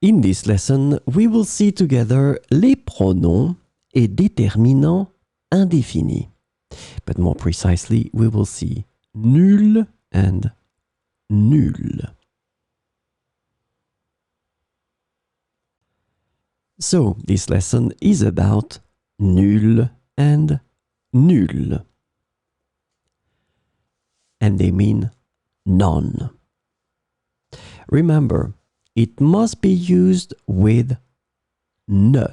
In this lesson, we will see together les pronoms et déterminants indéfinis. But more precisely, we will see nul and nulle. So, this lesson is about nul and nulle. And they mean none. Remember, it must be used with ne.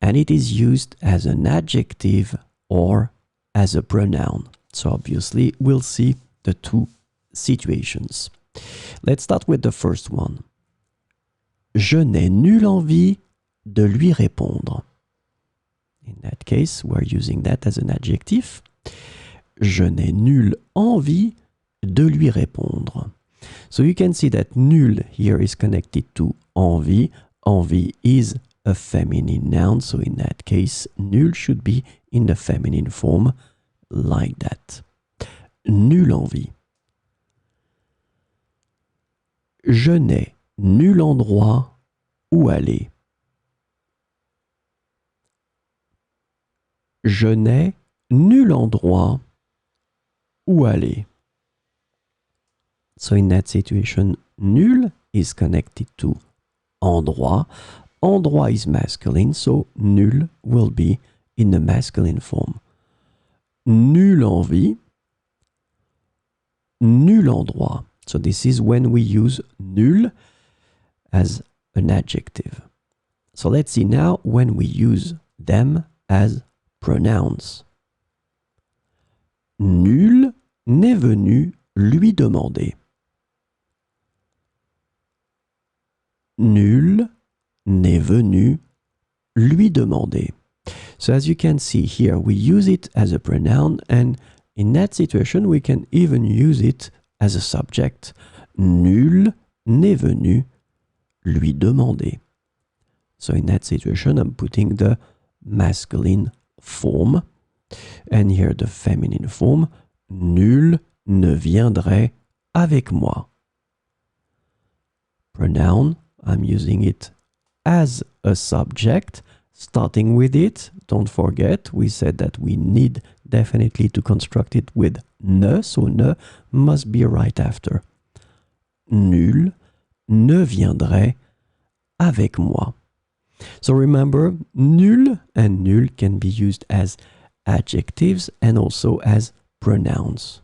And it is used as an adjective or as a pronoun. So obviously, we'll see the two situations. Let's start with the first one. Je n'ai nulle envie de lui répondre. In that case, we're using that as an adjective. Je n'ai nulle envie de lui répondre. So you can see that nul here is connected to envie. Envie is a feminine noun, so in that case, nul should be in the feminine form like that. Nulle envie. Je n'ai nul endroit où aller. Je n'ai nul endroit où aller. So in that situation, nul is connected to endroit. Endroit is masculine, so nul will be in the masculine form. Nulle envie, nul endroit. So this is when we use nul as an adjective. So let's see now when we use them as pronouns. Nul n'est venu lui demander. Nul n'est venu lui demander. So as you can see here, we use it as a pronoun, and in that situation, we can even use it as a subject. Nul n'est venu lui demander. So in that situation, I'm putting the masculine form, and here the feminine form. Nul ne viendrait avec moi. Pronoun, I'm using it as a subject, starting with it. Don't forget, we said that we need definitely to construct it with ne, so ne must be right after. Nul ne viendrait avec moi. So remember, nul and nulle can be used as adjectives and also as pronouns.